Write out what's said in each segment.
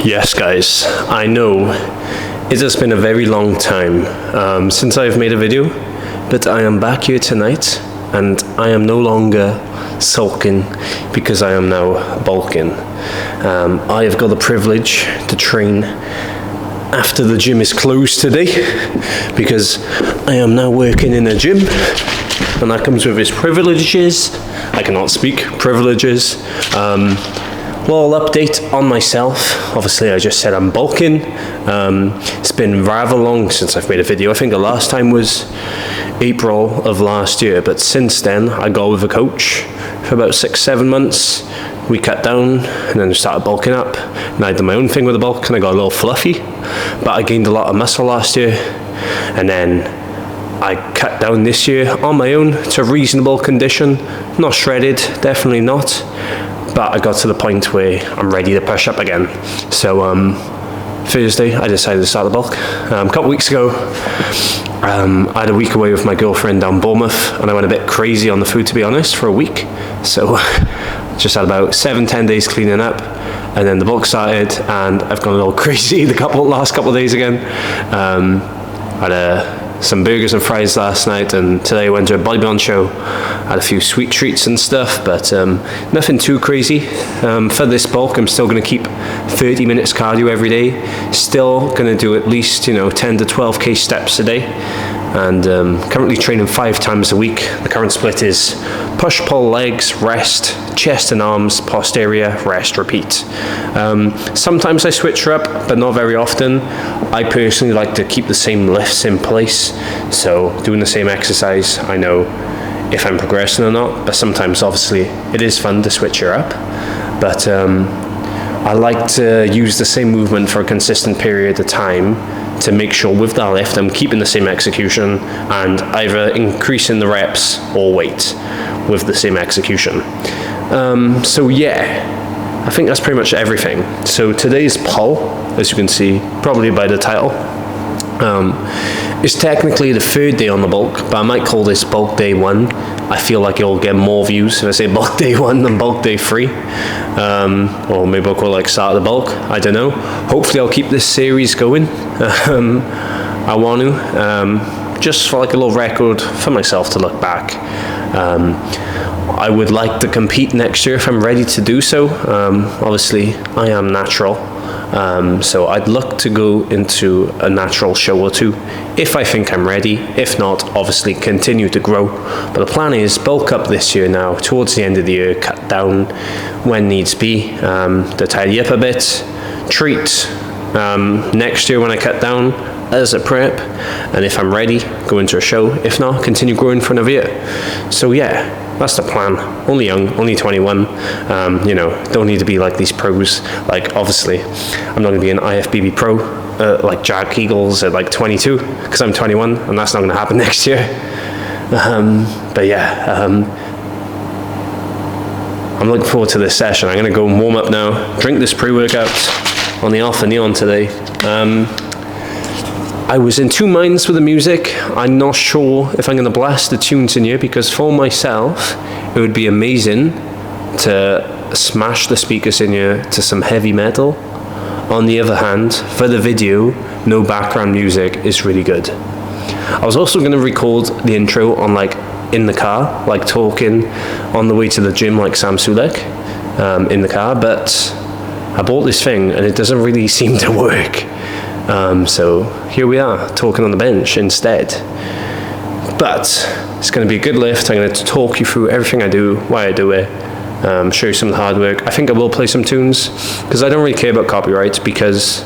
Yes, guys, I know it has been a very long time since I've made a video, but I am back here tonight and I am no longer sulking because I am now bulking. I have got the privilege to train after the gym is closed today because I am now working in a gym, and that comes with its privileges. I cannot speak. Privileges. Little update on myself. Obviously, I just said I'm bulking. It's been rather long since I've made a video. I think the last time was April of last year, but since then I got with a coach for about 6-7 months. We cut down and then started bulking up, and I did my own thing with the bulk and I got a little fluffy, but I gained a lot of muscle last year, and then I cut down this year on my own to reasonable condition. Not shredded, definitely not, but I got to the point where I'm ready to push up again. So Thursday I decided to start the bulk. A couple weeks ago I had a week away with my girlfriend down Bournemouth, and I went a bit crazy on the food, to be honest, for a week. So just had about 7-10 days cleaning up, and then the bulk started and I've gone a little crazy the last couple of days again. Had some burgers and fries last night, and today I went to a bodybuilding show. Had a few sweet treats and stuff, but nothing too crazy. For this bulk, I'm still going to keep 30 minutes cardio every day. Still going to do at least 10 to 12k steps a day, and currently training 5 times a week. The current split is push, pull, legs, rest, chest and arms, posterior, rest, repeat. Sometimes I switch her up, but not very often. I personally like to keep the same lifts in place, so doing the same exercise, I know if I'm progressing or not, but sometimes obviously it is fun to switch her up. But I like to use the same movement for a consistent period of time to make sure with that lift I'm keeping the same execution and either increasing the reps or weight with the same execution. So yeah, I think that's pretty much everything. So today's pull, as you can see probably by the title, is technically the 3rd day on the bulk, but I might call this bulk day 1. I feel like it'll get more views if I say bulk day 1 than bulk day 3. Or maybe I'll call it like start of the bulk, I don't know. Hopefully I'll keep this series going. I want to, just for like a little record for myself to look back. I would like to compete next year if I'm ready to do so. Obviously I am natural, so I'd look to go into a natural show or 2 if I think I'm ready. If not, obviously continue to grow, but the plan is bulk up this year now, towards the end of the year, cut down when needs be, to tidy up a bit, treat next year when I cut down as a prep, and if I'm ready, go into a show. If not, continue growing for another year. So yeah, that's the plan. Only young, only 21. Don't need to be like these pros. Like obviously, I'm not going to be an IFBB pro like Jack Eagles at like 22 because I'm 21, and that's not going to happen next year. But yeah, I'm looking forward to this session. I'm going to go and warm up now. Drink this pre-workout on the Alpha Neon today. I was in 2 minds with the music. I'm not sure if I'm going to blast the tunes in here, because for myself it would be amazing to smash the speakers in here to some heavy metal. On the other hand, for the video, no background music is really good. I was also going to record the intro on in the car, like talking on the way to the gym like Sam Sulek in the car, but I bought this thing and it doesn't really seem to work. So here we are, talking on the bench instead. But it's going to be a good lift. I'm going to talk you through everything I do, why I do it, show you some of the hard work. I think I will play some tunes, because I don't really care about copyrights, because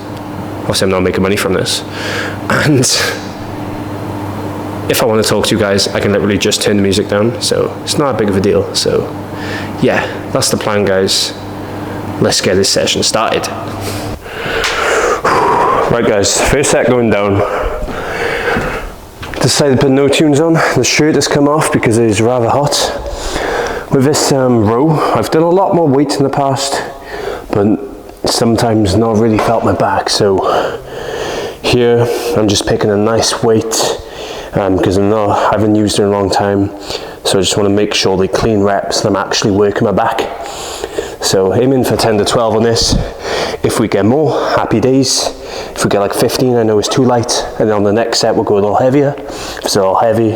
obviously I'm not making money from this. And if I want to talk to you guys, I can literally just turn the music down, so it's not a big of a deal. So yeah, that's the plan, guys. Let's get this session started. Right guys, first set going down. Decided to put no tunes on. The shirt has come off because it is rather hot. With this row, I've done a lot more weight in the past, but sometimes not really felt my back. So here, I'm just picking a nice weight because I haven't used it in a long time. So I just want to make sure they clean reps and I'm actually working my back. So aiming for 10 to 12 on this. If we get more, happy days. If we get like 15, I know it's too light. And then on the next set, we'll go a little heavier. If it's a little heavy,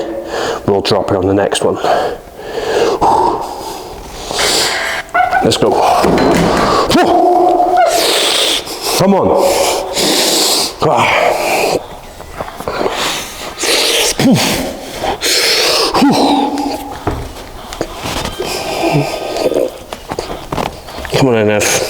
we'll drop it on the next one. Let's go. Come on. Come on, enough.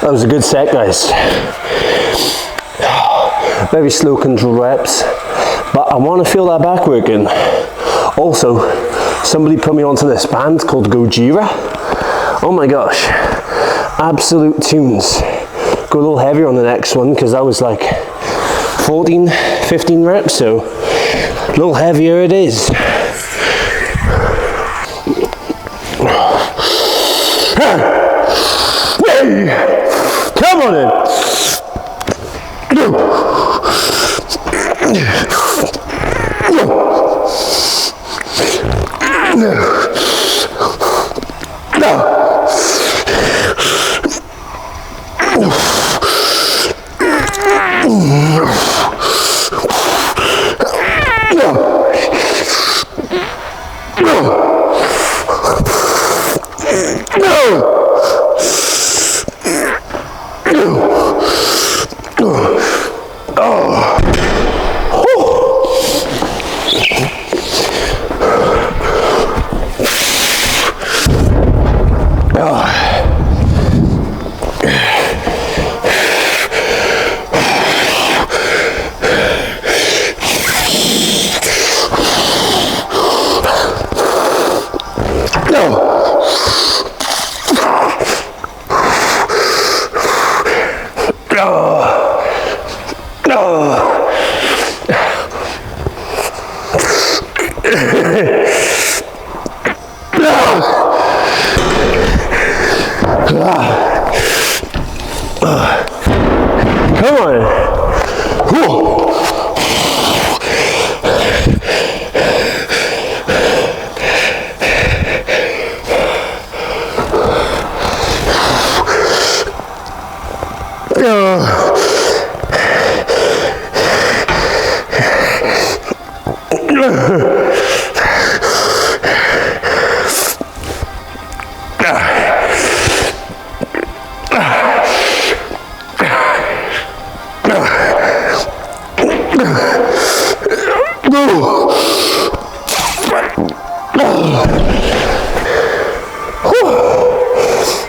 That was a good set, guys. Very slow control reps, but I want to feel that back working. Also, somebody put me onto this band called Gojira. Oh my gosh, absolute tunes. Go a little heavier on the next one because that was like 14, 15 reps, so a little heavier it is. Come on in. Come on.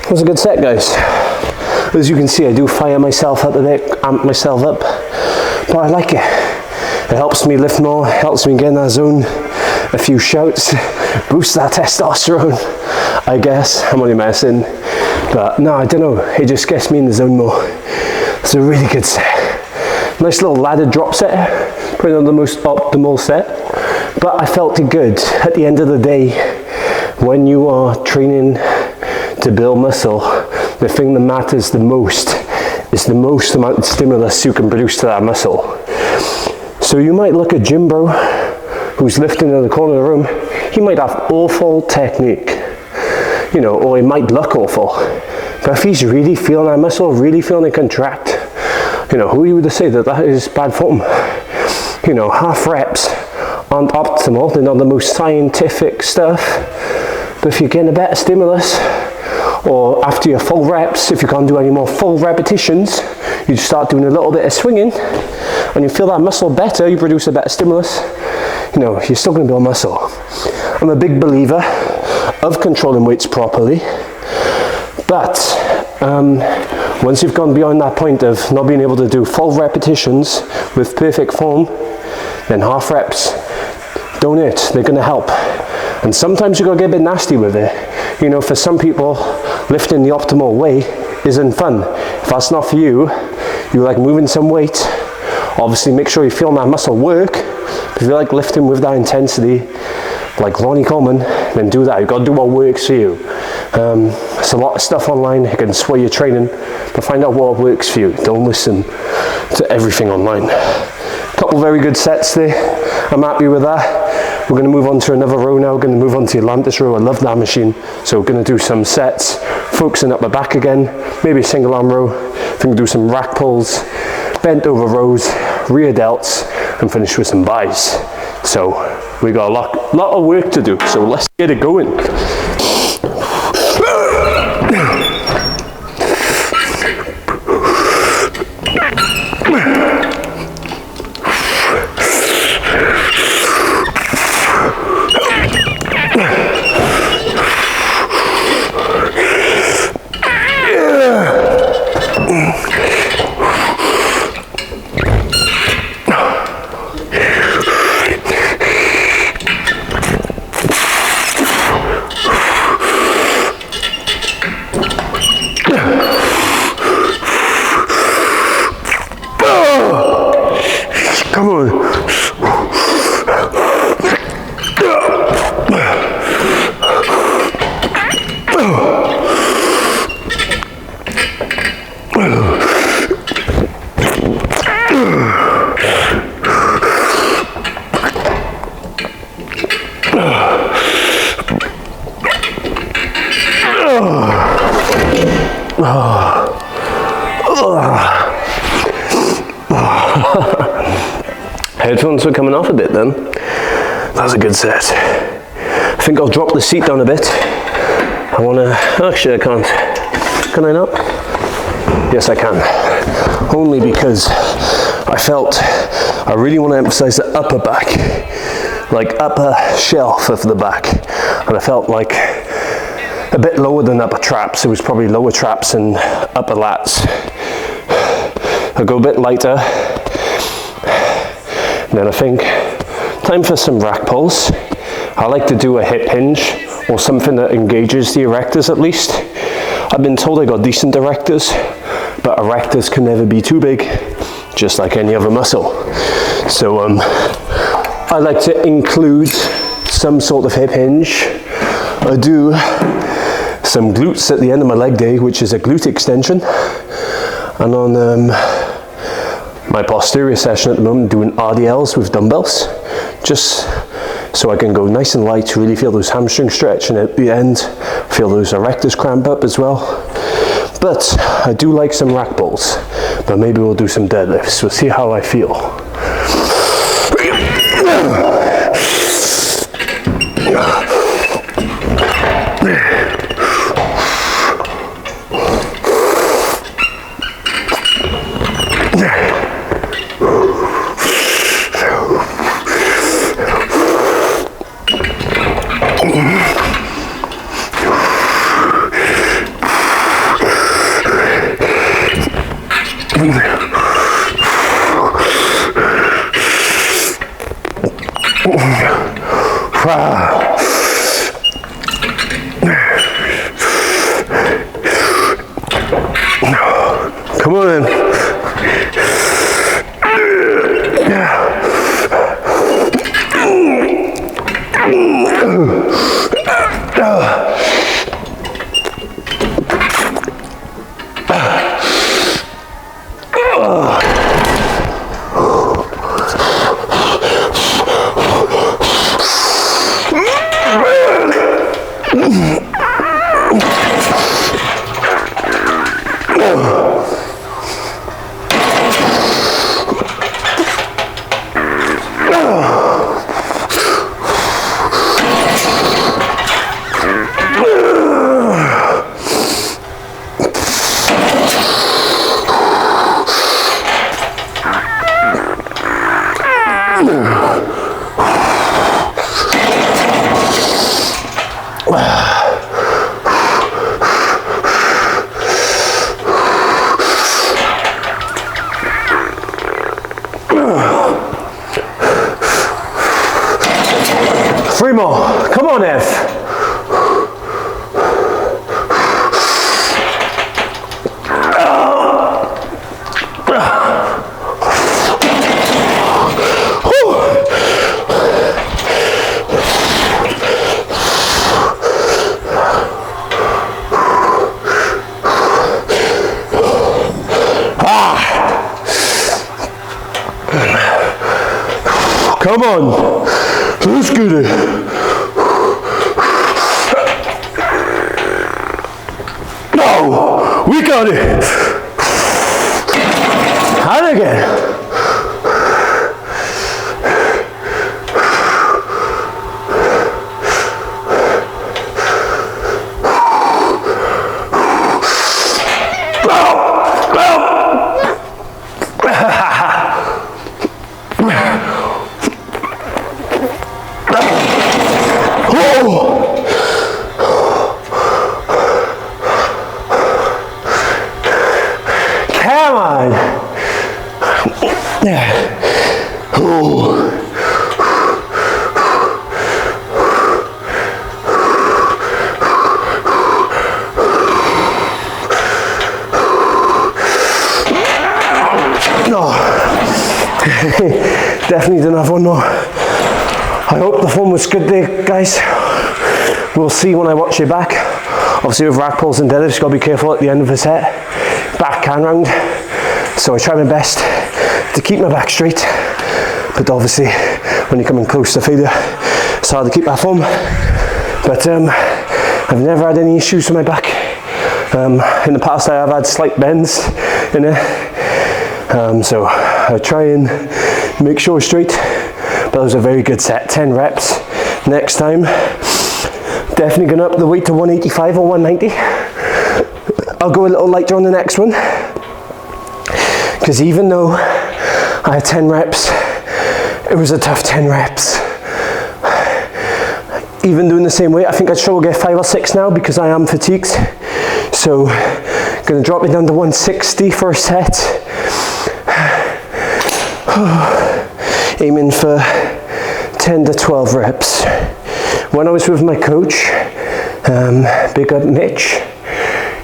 That was a good set, guys. As you can see, I do fire myself up a bit, amp myself up, but I like it. It helps me lift more, helps me get in that zone, a few shouts, boosts that testosterone, I guess. I'm only messing, but no, I don't know, it just gets me in the zone more. It's a really good set. Nice little ladder drop set, probably not the most optimal set, but I felt it good. At the end of the day, when you are training to build muscle, the thing that matters the most is the most amount of stimulus you can produce to that muscle. So you might look at Jim Bro, who's lifting in the corner of the room, he might have awful technique, you know, or it might look awful, but if he's really feeling that muscle, really feeling it contract, you know, who are you to say that that is bad form? You know, half reps aren't optimal. They're not the most scientific stuff. But if you're getting a better stimulus, or after your full reps, if you can't do any more full repetitions, you just start doing a little bit of swinging, and you feel that muscle better, you produce a better stimulus, you know, you're still going to build muscle. I'm a big believer of controlling weights properly, but once you've gone beyond that point of not being able to do full repetitions with perfect form, then half reps don't hurt, they're going to help. And sometimes you've got to get a bit nasty with it. You know, for some people, lifting the optimal way isn't fun. If that's not for you, you like moving some weight, obviously make sure you're feeling that muscle work. If you like lifting with that intensity, like Ronnie Coleman, then do that. You've got to do what works for you. There's a lot of stuff online, you can sway your training, but find out what works for you. Don't listen to everything online. A couple very good sets there. I'm happy with that. We're going to move on to another row now. We're going to move on to the Atlantis row. I love that machine. So we're going to do some sets, focusing up the back again, maybe a single arm row. I think we'll do some rack pulls, bent over rows, rear delts, and finish with some buys. So we got a lot of work to do. So let's get it going. Come on. Headphones were coming off a bit then. That was a good set. I think I'll drop the seat down a bit. I want to, actually I can't. Can I not? Yes I can. Only because I felt I really want to emphasize the upper back, like upper shelf of the back. And I felt like a bit lower than upper traps. It was probably lower traps and upper lats. I'll go a bit lighter. Then I think time for some rack pulls. I like to do a hip hinge or something that engages the erectors at least. I've been told I got decent erectors, but erectors can never be too big, just like any other muscle. So I like to include some sort of hip hinge. I do some glutes at the end of my leg day, which is a glute extension. And on my posterior session at the moment, doing RDLs with dumbbells, just so I can go nice and light, really feel those hamstrings stretch, and at the end, feel those erectors cramp up as well. But I do like some rack pulls, but maybe we'll do some deadlifts. We'll see how I feel. Come on in. Three more. Come on, Ev. Come on, let's get it. No, we got it. And again. Come on. Oh. No. Definitely didn't have one more. I hope the fun was good there, guys. We'll see when I watch it back. Obviously with rack pulls and deadlifts, you've got to be careful at the end of the set. Back can round. So I try my best to keep my back straight. But obviously, when you're coming close to failure, it's hard to keep that form. But I've never had any issues with my back. In the past, I have had slight bends in it. So I try and make sure straight. But that was a very good set, 10 reps. Next time, definitely going to up the weight to 185 or 190. I'll go a little lighter on the next one. Because even though I had 10 reps, it was a tough 10 reps. Even doing the same weight, I think I'd struggle to get 5 or 6 now because I am fatigued. So, going to drop it down to 160 for a set. Aiming for 10 to 12 reps. When I was with my coach, big up Mitch,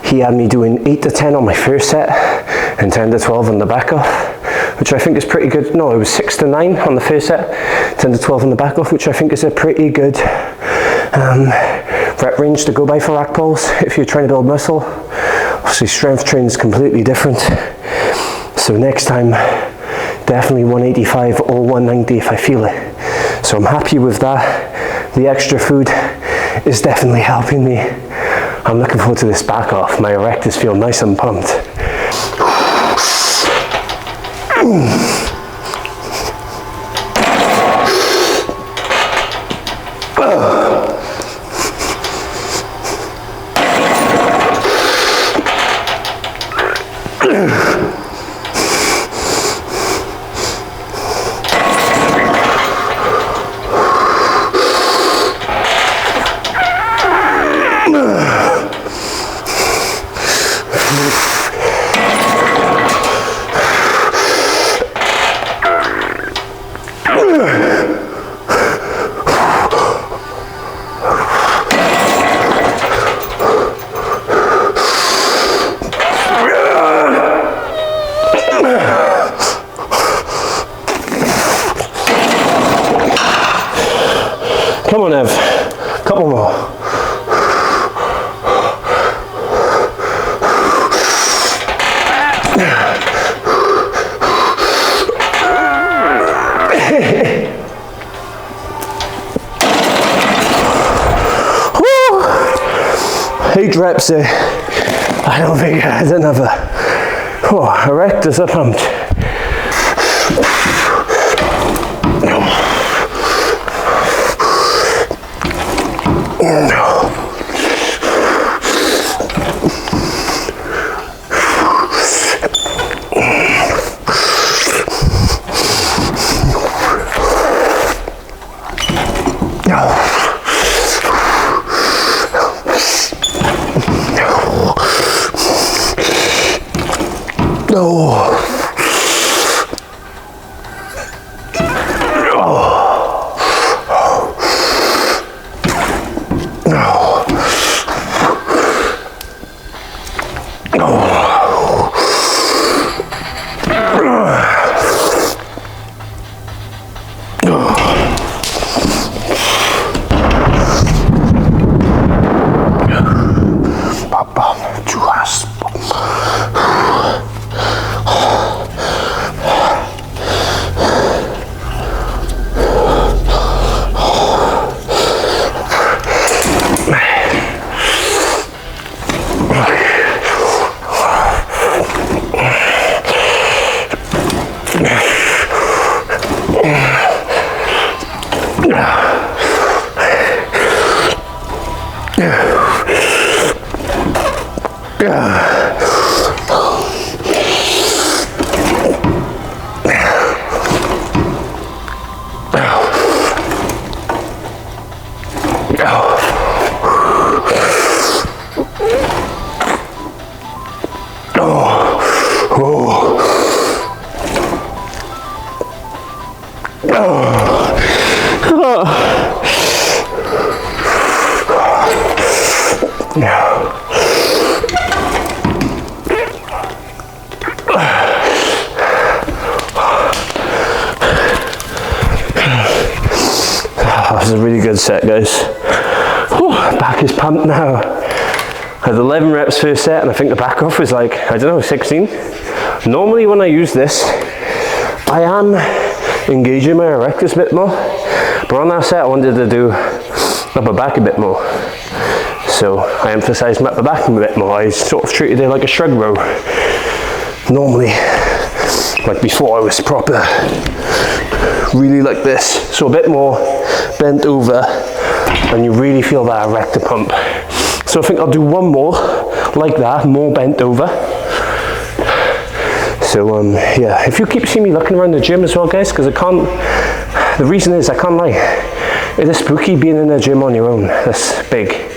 he had me doing 8 to 10 on my first set and 10 to 12 on the back off, which I think is pretty good. No, it was 6 to 9 on the first set, 10 to 12 on the back off, which I think is a pretty good rep range to go by for rack pulls if you're trying to build muscle. Obviously strength training is completely different. So next time, definitely 185 or 190 if I feel it. So I'm happy with that. The extra food is definitely helping me. I'm looking forward to this back off. My erectors feel nice and pumped. Come on, Ev. Couple more. Woo! 8 reps there. I don't think I had another. Oh, erectors are pumped. That was a really good set, guys. Whew, back is pumped now. I had 11 reps first set, and I think the back off was like, I don't know, 16. Normally when I use this, I am engaging my erectors a bit more, but on that set I wanted to do upper back a bit more. So I emphasised my upper back a bit more. I sort of treated it like a shrug row. Normally, like before, I was proper, really like this. So a bit more bent over, and you really feel that erector pump. So I think I'll do one more like that, more bent over. So yeah, if you keep seeing me looking around the gym as well, guys, because I can't, the reason is I can't lie, it is spooky being in a gym on your own. That's big.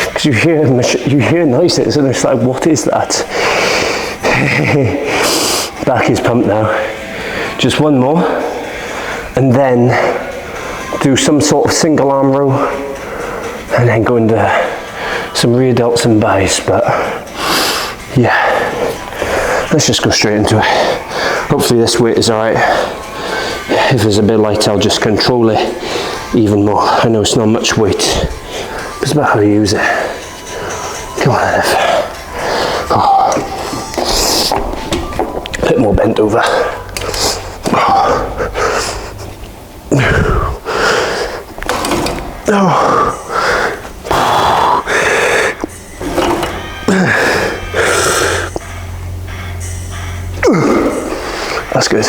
Because you hear noises and it's like, what is that? Back is pumped now. Just one more, and then do some sort of single arm row, and then go into some rear delts and buys. But yeah, let's just go straight into it. Hopefully this weight is alright. If it's a bit light, I'll just control it even more. I know it's not much weight, but it's about how you use it. Come on, Ev. Oh. A bit more bent over. That's good.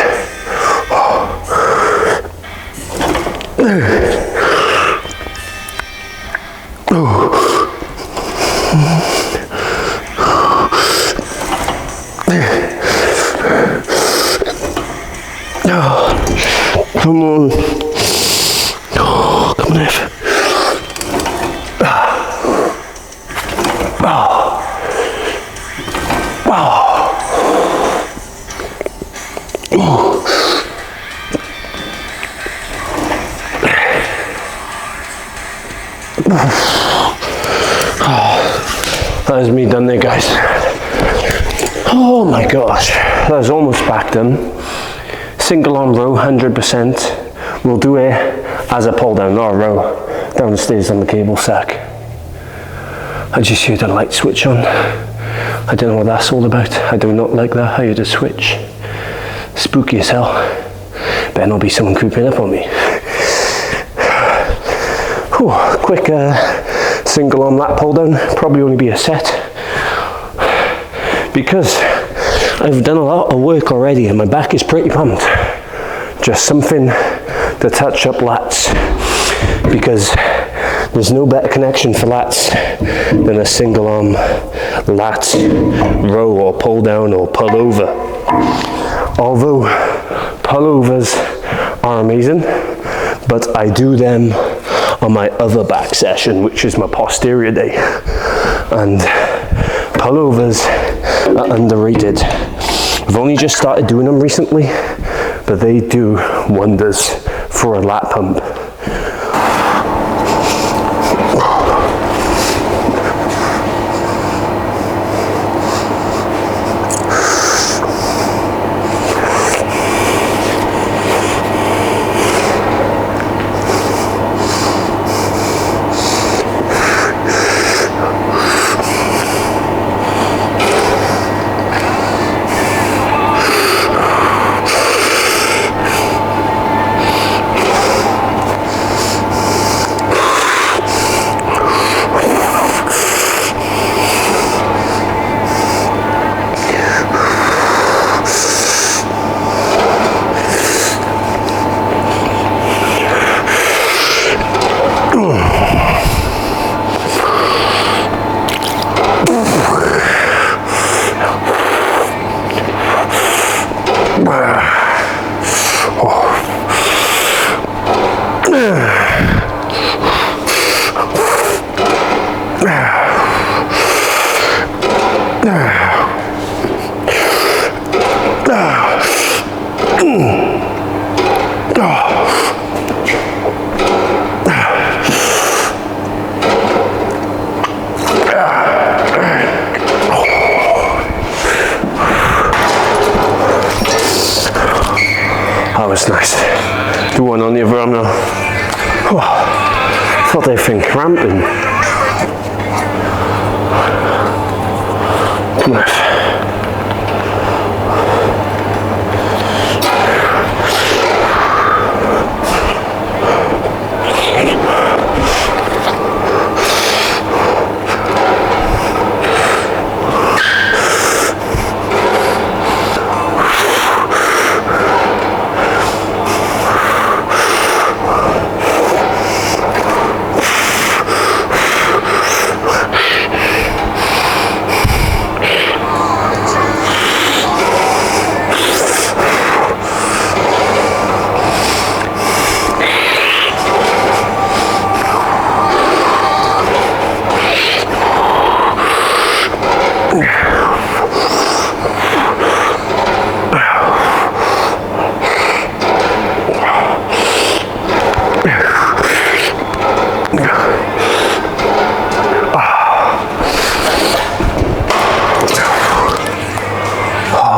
Come on. Oh, come on, Ev. That is me done there, guys. Oh my gosh, that was almost back done. Single arm row, 100%. We'll do it as a pull down, not a row, downstairs on the cable sack. I just heard a light switch on. I don't know what that's all about. I do not like that. I heard a switch. Spooky as hell. Better not be someone creeping up on me. Whew, quick single arm lat pull down, probably only be a set. Because I've done a lot of work already and my back is pretty pumped. Just something to touch up lats, because there's no better connection for lats than a single arm lat row or pull down or pull over. Although pullovers are amazing, but I do them on my other back session, which is my posterior day, and pullovers are underrated. I've only just started doing them recently, but they do wonders for a lat pump. Come on.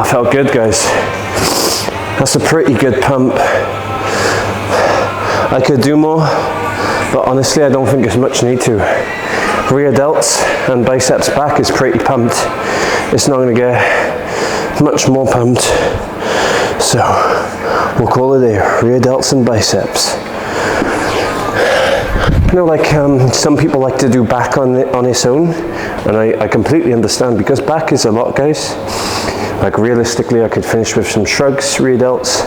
Felt good, guys. That's a pretty good pump. I could do more, but honestly I don't think there's much need to. Rear delts and biceps back is pretty pumped. It's not going to get much more pumped, so we'll call it there. Rear delts and biceps. You know, like some people like to do back on its own, and I completely understand, because back is a lot, guys. Like realistically, I could finish with some shrugs, rear delts.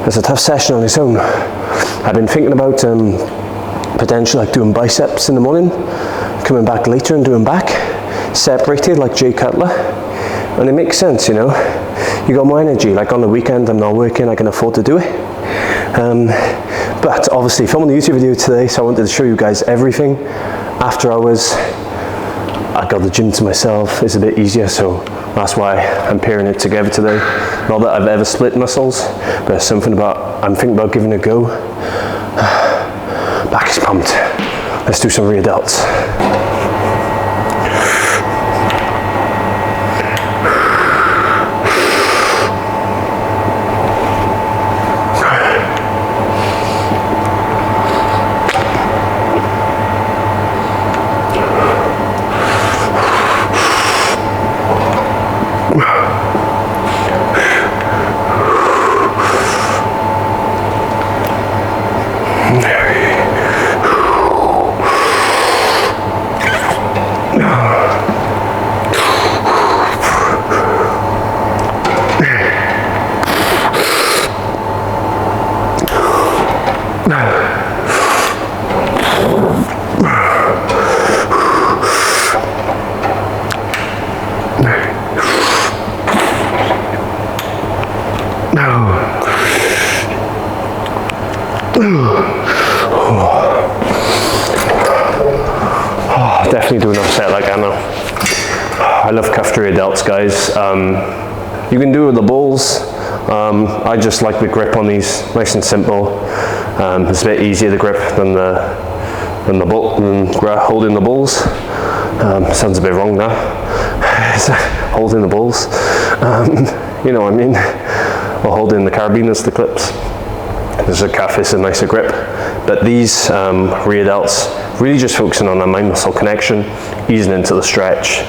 It's a tough session on its own. I've been thinking about potentially like doing biceps in the morning, coming back later and doing back, separated like Jay Cutler. And it makes sense, you know. You got more energy. Like on the weekend, I'm not working, I can afford to do it. But obviously, filming a YouTube video today, so I wanted to show you guys everything. After hours, I got the gym to myself. It's a bit easier, so that's why I'm pairing it together today. Not that I've ever split muscles, but there's something about, I'm thinking about giving it a go. Back is pumped. Let's do some rear delts. Definitely do another set like Anna. I love cuffed rear delts, guys. You can do it with the balls. I just like the grip on these, nice and simple. It's a bit easier to grip than holding the balls. Sounds a bit wrong now. Holding the balls. You know what I mean? Or holding the carabiners, the clips. There's a cuff, it's a nicer grip. But these rear delts, really just focusing on that mind muscle connection, easing into the stretch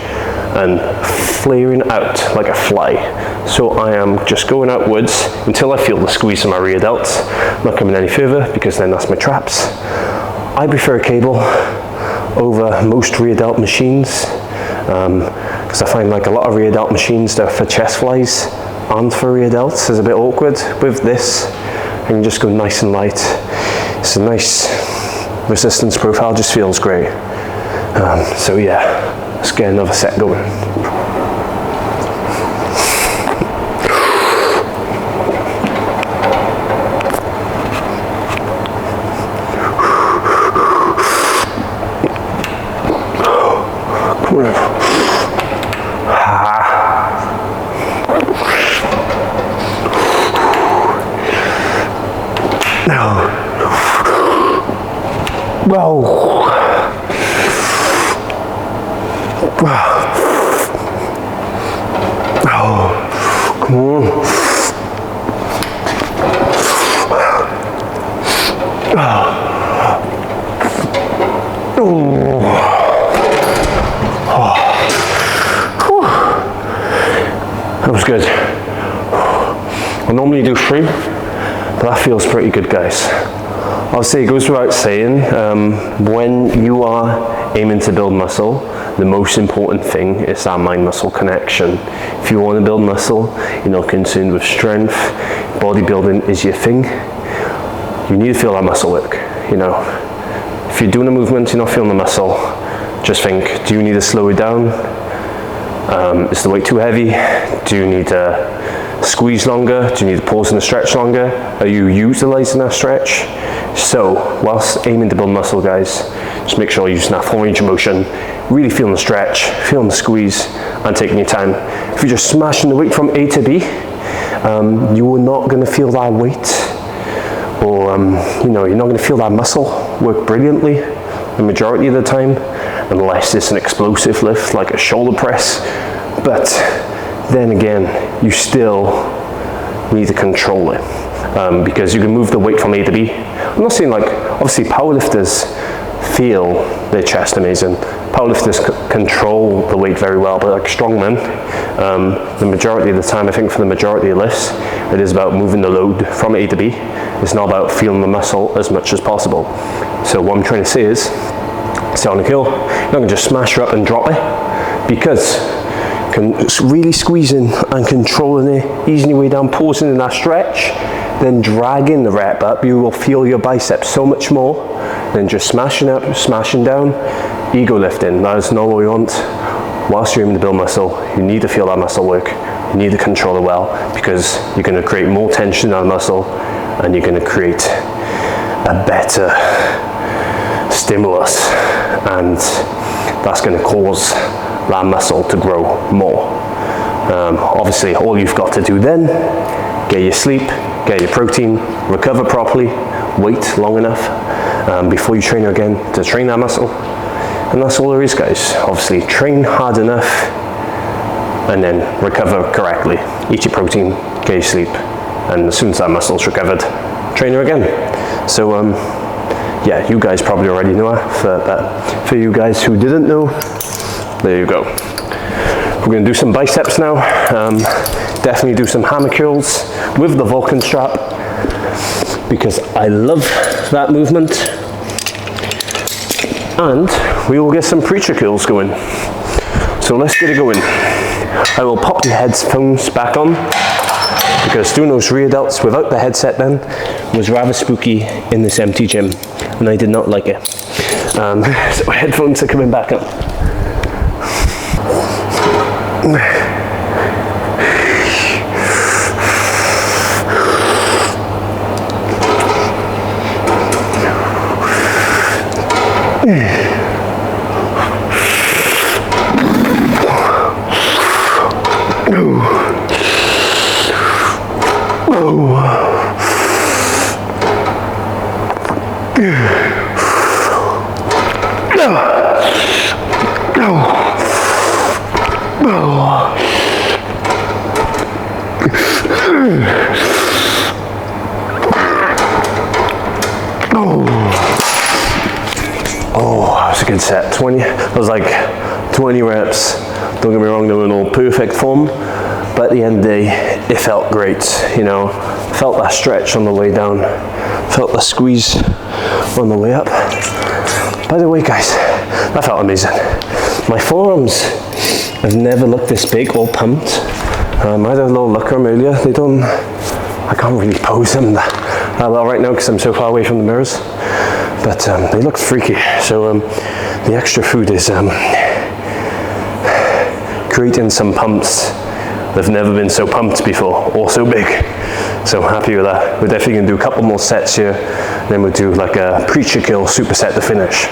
and flaring out like a fly. So I am just going outwards until I feel the squeeze in my rear delts. I'm not coming any further because then that's my traps. I prefer cable over most rear delt machines because I find like a lot of rear delt machines that are for chest flies aren't for rear delts. It's a bit awkward. With this, I can just go nice and light. It's a nice resistance profile, just feels great. So yeah, let's get another set going. Come on. Whoa. Wow. Oh, come on. Oh. Oh. good. I normally do 3, but that feels pretty good, guys. I'll say it goes without saying, when you are aiming to build muscle, the most important thing is that mind-muscle connection. If you want to build muscle, you're not concerned with strength, bodybuilding is your thing, you need to feel that muscle work, you know. If you're doing a movement, you're not feeling the muscle, just think, do you need to slow it down? Is the weight too heavy? Do you need to squeeze longer? Do you need to pause and stretch longer? Are you utilizing that stretch? So, whilst aiming to build muscle, guys, just make sure you're using that full range of motion, really feeling the stretch, feeling the squeeze, and taking your time. If you're just smashing the weight from A to B, you are not going to feel that weight, or you know, you're not going to feel that muscle work brilliantly the majority of the time, unless it's an explosive lift like a shoulder press. But then again, you still need to control it, because you can move the weight from A to B. I'm not saying, like, obviously powerlifters feel their chest amazing, powerlifters control the weight very well, but like strongmen, the majority of the time, I think for the majority of lifts, it is about moving the load from A to B. It's not about feeling the muscle as much as possible. So what I'm trying to say is, sit on a curl, you're not going to just smash her up and drop it, because really squeezing and controlling it, easing your way down, pausing in that stretch, then dragging the rep up, you will feel your biceps so much more than just smashing up, smashing down, ego lifting. That is not what we want. Whilst you're aiming to build muscle, you need to feel that muscle work, you need to control it well, because you're going to create more tension in that muscle, and you're going to create a better stimulus, and that's going to cause that muscle to grow more. Obviously, all you've got to do then, get your sleep, get your protein, recover properly, wait long enough before you train again to train that muscle. And that's all there is, guys. Obviously, train hard enough and then recover correctly. Eat your protein, get your sleep, and as soon as that muscle's recovered, train her again. So yeah, you guys probably already know that, but for you guys who didn't know, there you go. We're going to do some biceps now. Definitely do some hammer curls with the Vulcan strap, because I love that movement. And we will get some preacher curls going. So let's get it going. I will pop the headphones back on, because doing those rear delts without the headset then was rather spooky in this empty gym, and I did not like it. So headphones are coming back up. Oh, that was a good set. 20, that was like 20 reps. Don't get me wrong, they were in all perfect form, but at the end of the day, it felt great, you know. Felt that stretch on the way down, felt the squeeze on the way up. By the way, guys, that felt amazing. My forearms have never looked this big or pumped. I had a little look at them earlier. They don't, I can't really pose them that well right now because I'm so far away from the mirrors, but they look freaky. So the extra food is creating some pumps that have never been so pumped before or so big. So I'm happy with that. We're definitely going to do a couple more sets here, then we'll do like a preacher kill superset to finish.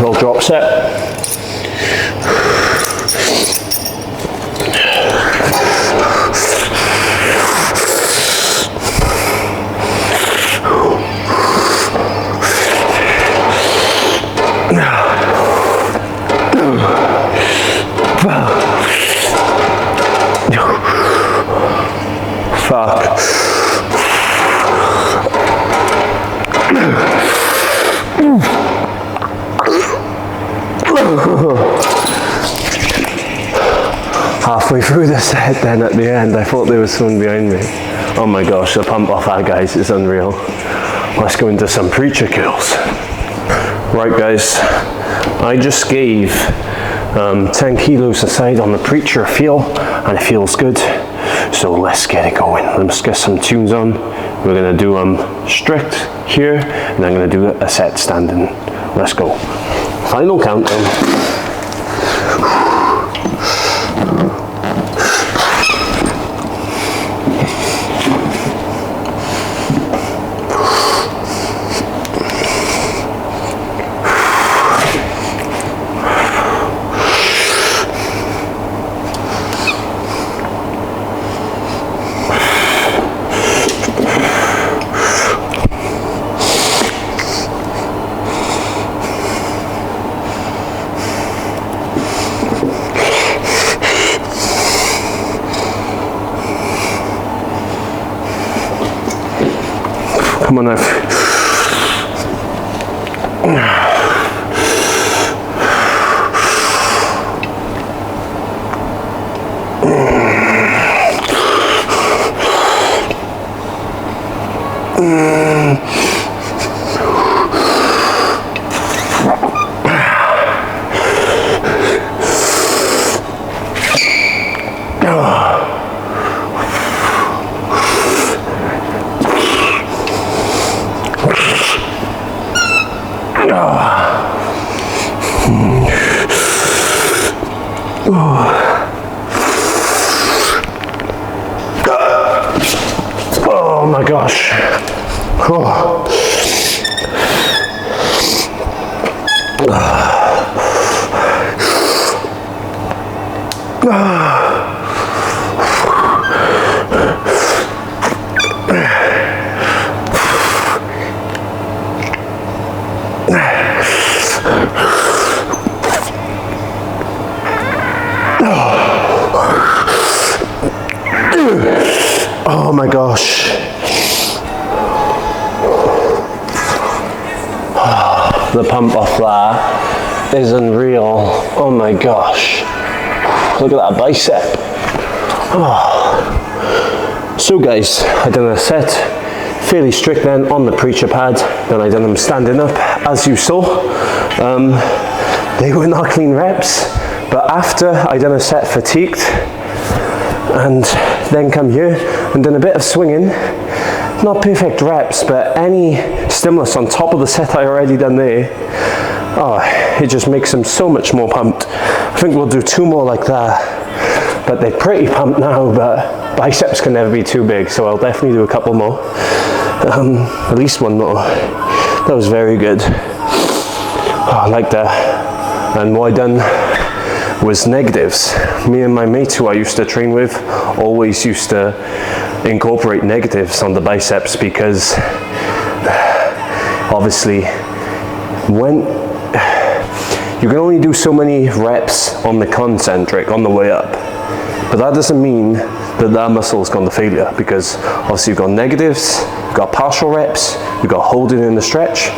Little drop set. Fuck. Halfway through the set then at the end, I thought there was someone behind me. Oh my gosh, the pump off that, guys, is unreal. Let's go into some preacher kills. Right guys, I just gave 10 kilos aside on the preacher feel, and it feels good. So let's get it going. Let's get some tunes on. We're gonna do strict here, and I'm gonna do a set standing. Let's go. Final countdown. Come on now. Oh my gosh. Oh. Oh my gosh. The pump off that is unreal. Oh my gosh. Look at that bicep. Oh. So guys, I done a set fairly strict then on the preacher pad. Then I done them standing up, as you saw. They were not clean reps, but after I done a set fatigued, and then come here and done a bit of swinging. Not perfect reps, but any stimulus on top of the set I already done there, oh, it just makes them so much more pumped. I think we'll do 2 more like that, but they're pretty pumped now, but biceps can never be too big, so I'll definitely do a couple more. At least 1 more. That was very good. Oh, I like that. And what I done was negatives. Me and my mates who I used to train with always used to incorporate negatives on the biceps, because obviously when you can only do so many reps on the concentric on the way up, But that doesn't mean that that muscle has gone to failure, because obviously you've got negatives, you've got partial reps, you've got holding in the stretch.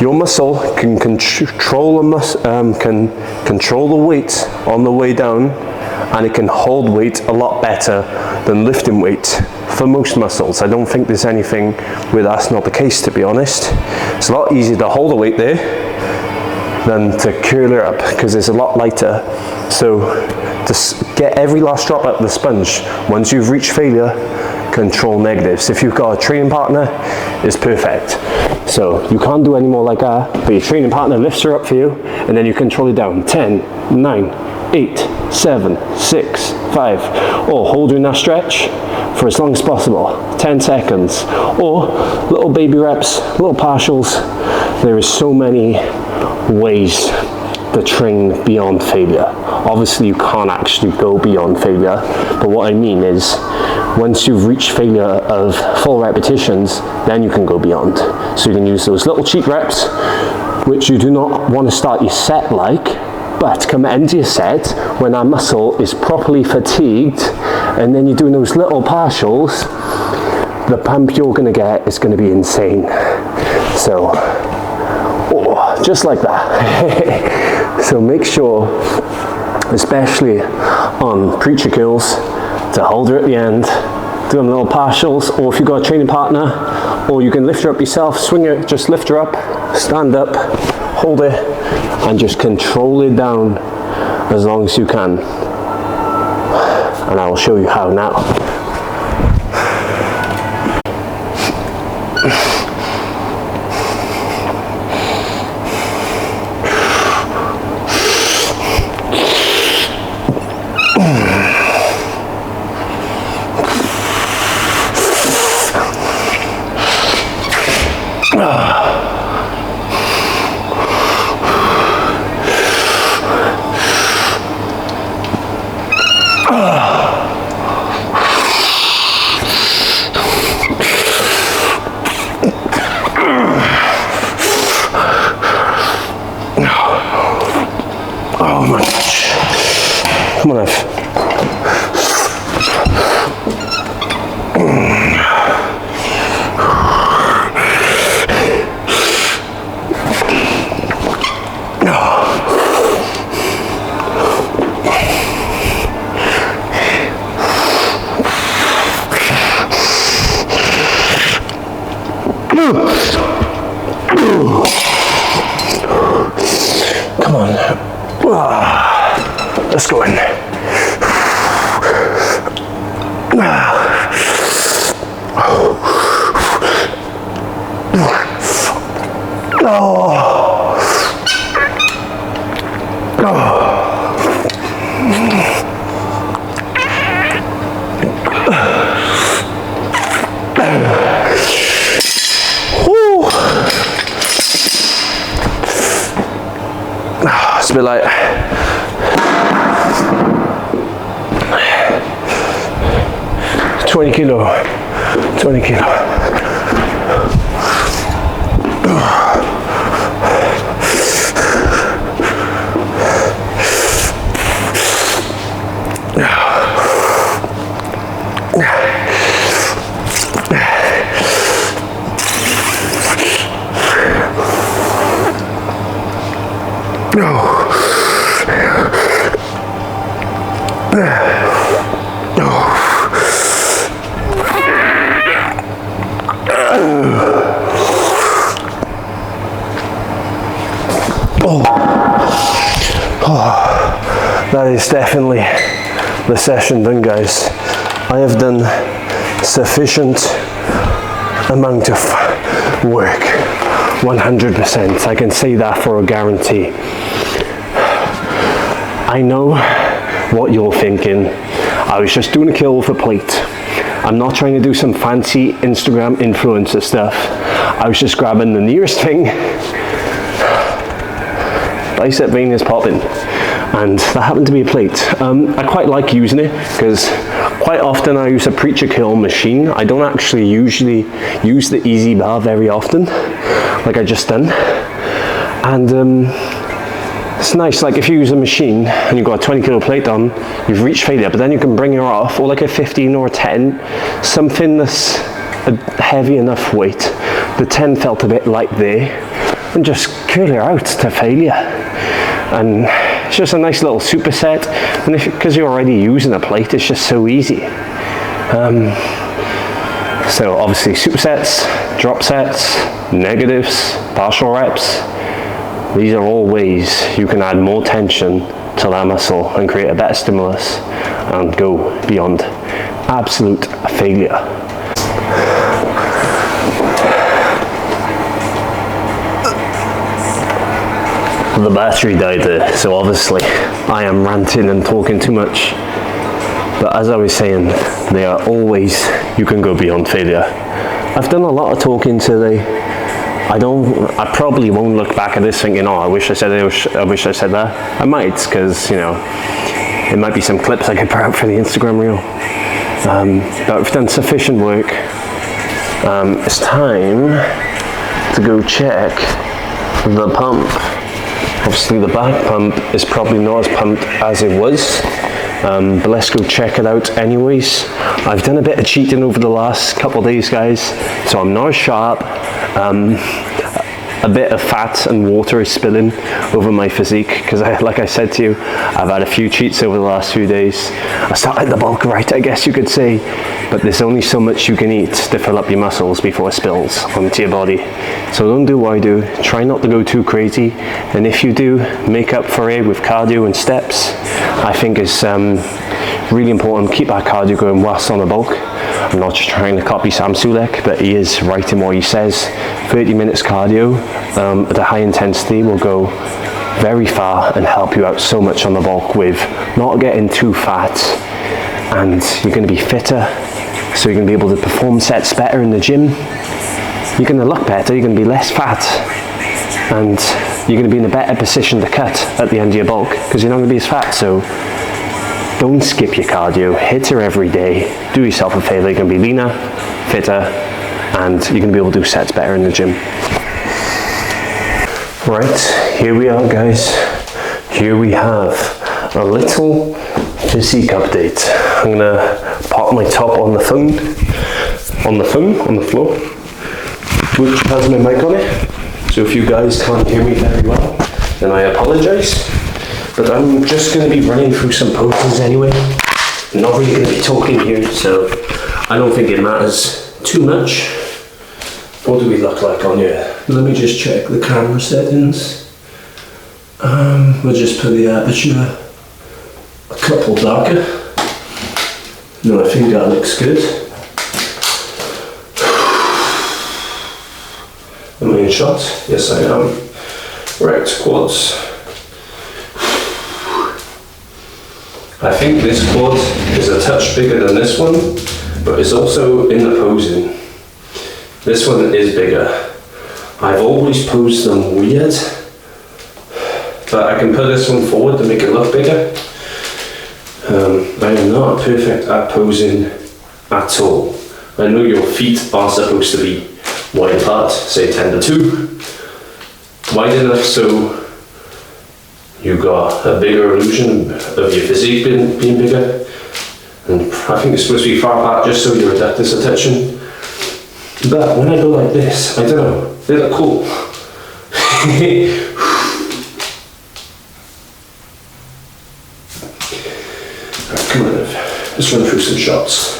Your muscle can control the weight on the way down, and it can hold weight a lot better than lifting weight for most muscles. I don't think there's anything where that's not the case, to be honest. It's a lot easier to hold the weight there than to curl it up, because it's a lot lighter. So to get every last drop out of the sponge, once you've reached failure, control negatives. If you've got a training partner, it's perfect. So you can't do any more like that, but your training partner lifts her up for you, and then you control it down. 10, 9, 8, 7, 6, 5. Or hold in that stretch for as long as possible, 10 seconds. Or little baby reps, little partials. There is so many ways to train beyond failure. Obviously you can't actually go beyond failure, but what I mean is once you've reached failure of full repetitions, then you can go beyond. So you can use those little cheat reps, which you do not want to start your set like, but come into your set when our muscle is properly fatigued, and then you're doing those little partials, the pump you're going to get is going to be insane. So, just like that. So make sure, especially on preacher curls, to hold her at the end, do them little partials, or if you've got a training partner, or you can lift her up yourself, swing her, just lift her up, stand up, hold it, and just control it down as long as you can. And I will show you how now. Oh my gosh. Come on, F. Come on. Let's go in. It's a bit like 20 kilo. That is definitely the session done, guys. I have done sufficient amount of work, 100%. I can say that for a guarantee. I know what you're thinking. I was just doing a kill with a plate. I'm not trying to do some fancy Instagram influencer stuff. I was just grabbing the nearest thing. Bicep vein is popping. And that happened to be a plate. I quite like using it because quite often I use a preacher curl machine. I don't actually usually use the easy bar very often, like I just done. And it's nice, like if you use a machine and you've got a 20 kilo plate on, you've reached failure, but then you can bring her off, or like a 15 or a 10, something that's a heavy enough weight. The 10 felt a bit light there, and just curl her out to failure. And it's just a nice little superset, and because you're already using a plate, it's just so easy. So obviously supersets, drop sets, negatives, partial reps, these are all ways you can add more tension to that muscle and create a better stimulus and go beyond absolute failure. The battery died there, so obviously I am ranting and talking too much. But as I was saying, there are always you can go beyond failure. I've done a lot of talking today. I probably won't look back at this thinking, oh, I wish I said that. I might, because, you know, it might be some clips I could put out for the Instagram reel. But we've done sufficient work. It's time to go check the pump. Obviously the back pump is probably not as pumped as it was. But let's go check it out anyways. I've done a bit of cheating over the last couple of days, guys, so I'm not as sharp. A bit of fat and water is spilling over my physique because, like I said to you, I've had a few cheats over the last few days. I started the bulk right, I guess you could say, but there's only so much you can eat to fill up your muscles before it spills onto your body. So don't do what I do. Try not to go too crazy, and if you do, make up for it with cardio and steps. I think it's really important. Keep that cardio going whilst on the bulk. I'm not just trying to copy Sam Sulek, but he is right in what he says. 30 minutes cardio at a high intensity will go very far and help you out so much on the bulk with not getting too fat, and you're going to be fitter, so you're going to be able to perform sets better in the gym. You're going to look better, you're going to be less fat, and you're going to be in a better position to cut at the end of your bulk because you're not going to be as fat. So don't skip your cardio, hit her every day, do yourself a favour, you're going to be leaner, fitter, and you're going to be able to do sets better in the gym. Right, here we are, guys. Here we have a little physique update. I'm going to pop my top on the phone, on the floor, which has my mic on it. So if you guys can't hear me very well, then I apologise. But I'm just going to be running through some poses anyway. I'm not really going to be talking here, so I don't think it matters too much. What do we look like on here? Let me just check the camera settings. We'll just put the aperture a couple darker. No, I think that looks good. Am I in shot? Yes, I am. Right, quads. I think this quad is a touch bigger than this one, but it's also in the posing. This one is bigger. I've always posed them weird, but I can put this one forward to make it look bigger. I am not perfect at posing at all. I know your feet are supposed to be wide apart, say 10 to 2. Wide enough so you got a bigger illusion of your physique being bigger. And I think it's supposed to be far apart just so your adductors are touching. But when I go like this, I don't know, they look cool. Right, come on, let's run through some shots.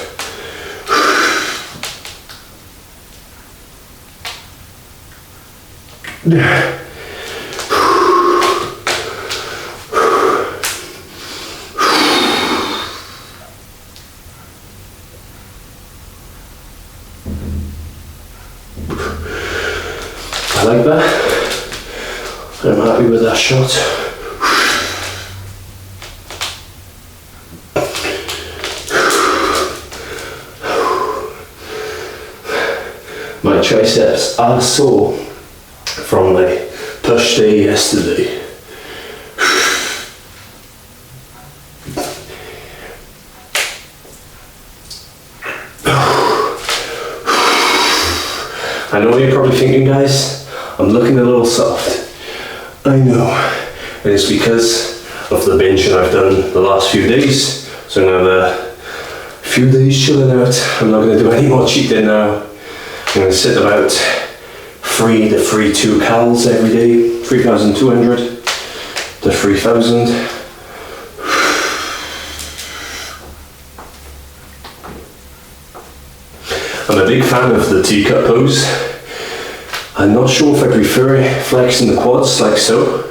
I like that. I'm happy with that shot. My triceps are sore from my push day yesterday. I know what you're probably thinking, guys. I'm looking a little soft. I know. and it's because of the binging I've done the last few days. So I'm gonna have a few days chilling out. I'm not gonna do any more cheating now. I'm gonna sit about 3 to 3.2 calories every day, 3,200 to 3,000. I'm a big fan of the teacup pose. I'm not sure if I prefer flexing the quads like so.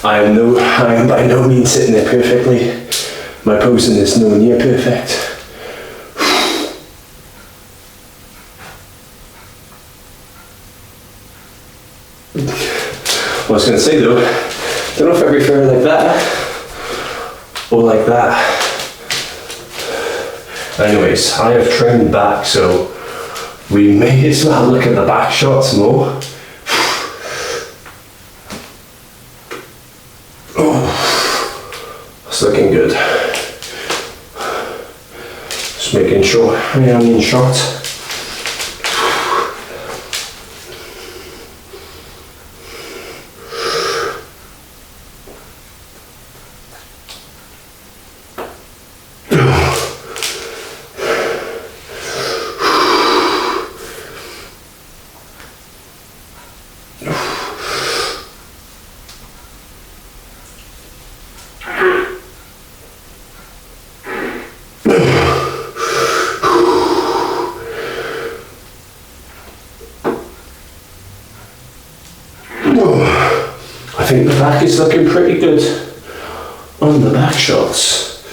I am by no means sitting there perfectly. My posing is nowhere near perfect. I was going to say though, I don't know if I prefer it like that or like that. Anyways, I have trained back, so we may as well look at the back shots more. Oh, it's looking good. Just making sure I am in shot. I think the back is looking pretty good on the back shots.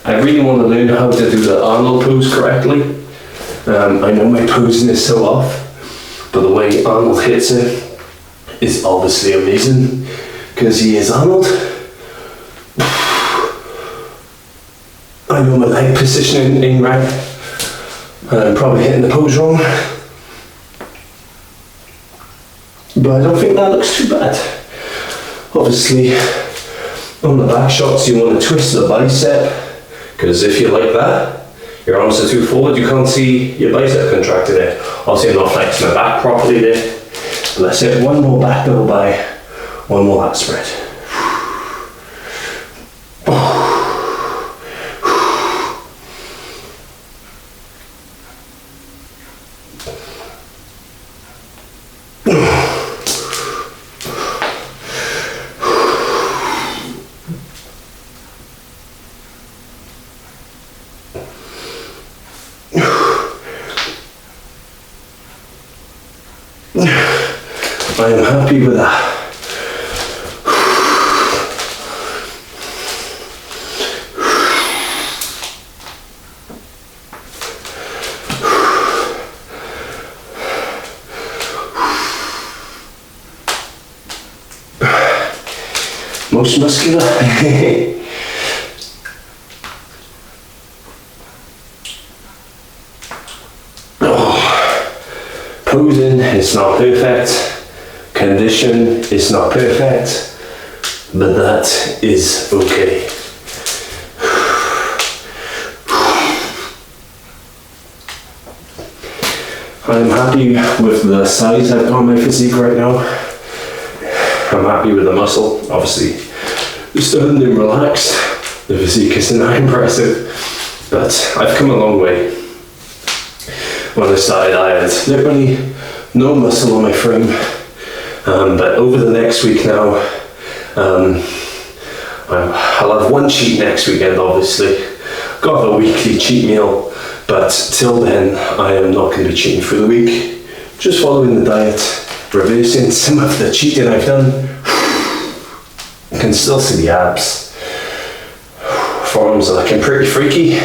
I really want to learn how to do the Arnold pose correctly. I know my posing is so off, but the way Arnold hits it is obviously amazing because he is Arnold. I know my leg positioning ain't right. I'm probably hitting the pose wrong. But I don't think that looks too bad. Obviously, on the back shots, you want to twist the bicep, because if you're like that, your arms are too forward, you can't see your bicep contracted there. Obviously, I'm not flexing my back properly there. Let's hit one more back double by, one more lat spread. I am happy with that. Most muscular. Posing is not perfect. Condition is not perfect, but that is okay. I'm happy with the size I've got on my physique right now. I'm happy with the muscle, obviously. Stunned and relaxed. The physique isn't that impressive, but I've come a long way. When I started, I had literally no muscle on my frame. But over the next week now, I'll have one cheat next weekend, obviously. Got a weekly cheat meal, but till then, I am not going to be cheating through the week. Just following the diet, reversing some of the cheating I've done. You can still see the abs. Forearms are looking pretty freaky.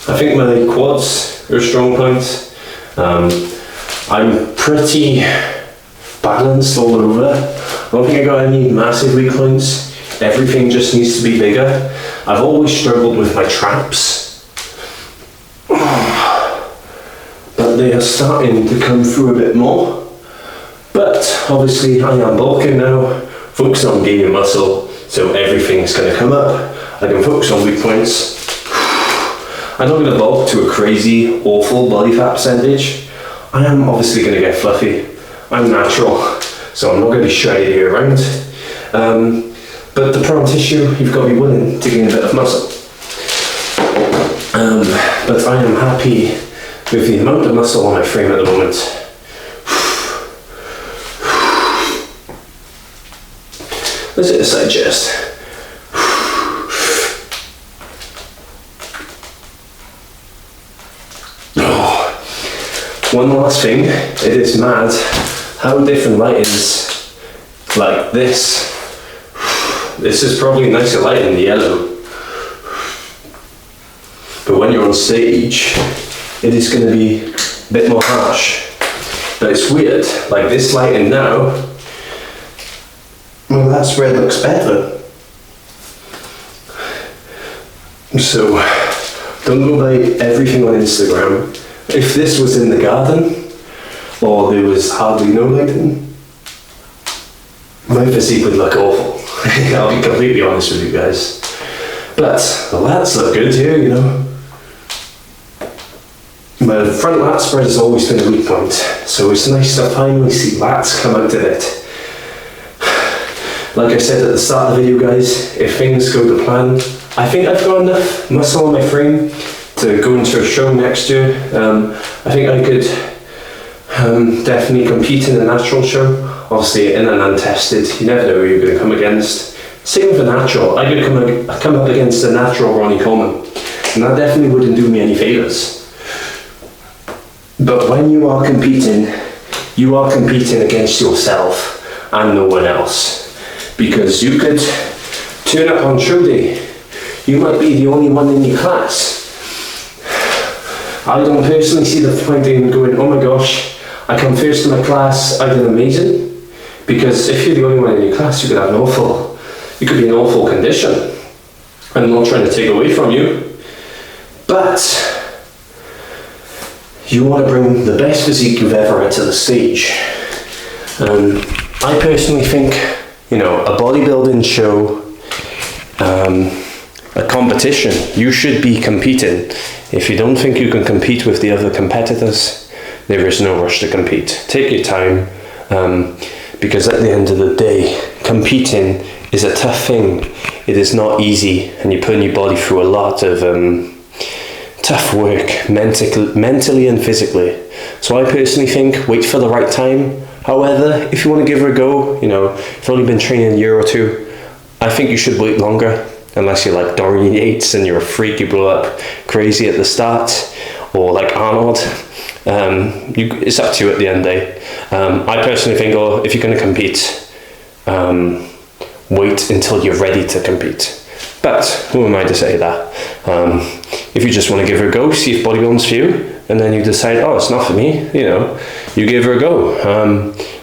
I think my quads are a strong point. I'm pretty balanced all over. I don't think I got any massive weak points. Everything just needs to be bigger. I've always struggled with my traps, but they are starting to come through a bit more. But obviously I am bulking now, focusing on gaining muscle, so everything's going to come up. I can focus on weak points. I'm not going to bulk to a crazy, awful body fat percentage. I am obviously going to get fluffy. I'm natural, so I'm not going to be shredded year round. But the prone tissue, you've got to be willing to gain a bit of muscle. But I am happy with the amount of muscle on my frame at the moment. Let's hit the side chest. One last thing, it is mad how different light is. Like this. This is probably nicer light than the yellow. But when you're on stage, it is going to be a bit more harsh. But it's weird, like this lighting now, well, that's where it looks better. So, don't go by everything on Instagram. If this was in the garden, or there was hardly no lighting, my physique would look awful. I'll be completely honest with you guys. But the lats look good here, you know. My front lat spread has always been a weak point, so it's nice to finally see lats come out of it. Like I said at the start of the video, guys, if things go to plan, I think I've got enough muscle on my frame to go into a show next year. I think I could definitely compete in a natural show. Obviously, in an untested, you never know who you're going to come against. Same with a natural. I could come up against a natural Ronnie Coleman, and that definitely wouldn't do me any favours. But when you are competing against yourself and no one else. Because you could turn up on show day, you might be the only one in your class. I don't personally see the point in going, oh my gosh, I come first in my class, I did amazing. Because if you're the only one in your class, you could be in awful condition. I'm not trying to take away from you, but you want to bring the best physique you've ever had to the stage. I personally think, you know, a bodybuilding show, a competition, you should be competing. If you don't think you can compete with the other competitors, there is no rush to compete. Take your time, because at the end of the day, competing is a tough thing. It is not easy, and you're putting your body through a lot of tough work, mentally and physically. So I personally think, wait for the right time. However, if you want to give it a go, you know, if you've only been training a year or two, I think you should wait longer, unless you're like Dorian Yates and you're a freak, you blow up crazy at the start, or like Arnold. It's up to you at the end of the day. I personally think, if you're going to compete, wait until you're ready to compete. But who am I to say that? If you just want to give it a go, see if bodybuilding's for you, and then you decide, oh, it's not for me, you know, you give her a go.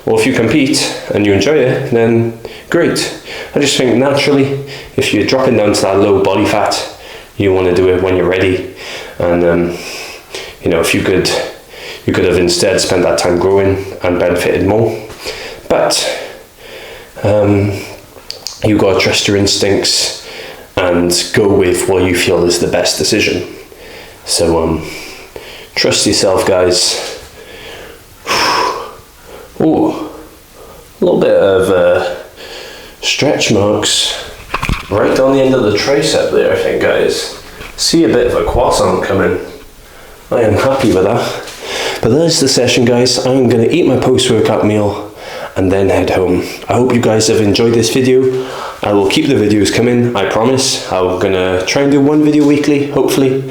Or if you compete and you enjoy it, then great. I just think naturally, if you're dropping down to that low body fat, you want to do it when you're ready. And you know, if you could have instead spent that time growing and benefited more. But you got to trust your instincts and go with what you feel is the best decision. So trust yourself, guys. Ooh, a little bit of stretch marks right down the end of the tricep there, I think, guys. See a bit of a croissant coming. I am happy with that. But that's the session, guys. I'm going to eat my post-workout meal and then head home. I hope you guys have enjoyed this video. I will keep the videos coming, I promise. I'm going to try and do one video weekly, hopefully,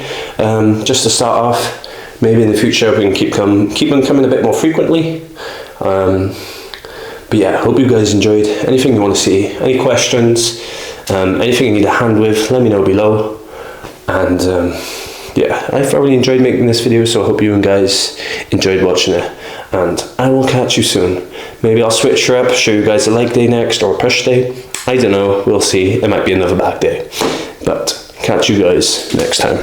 just to start off. Maybe in the future we can keep them coming a bit more frequently. But yeah, hope you guys enjoyed. Anything you want to see, any questions, anything you need a hand with, let me know below. And yeah, I thoroughly enjoyed making this video, so I hope you guys enjoyed watching it. And I will catch you soon. Maybe I'll switch her up, show you guys a leg day next, or a push day. I don't know, we'll see. It might be another back day. But catch you guys next time.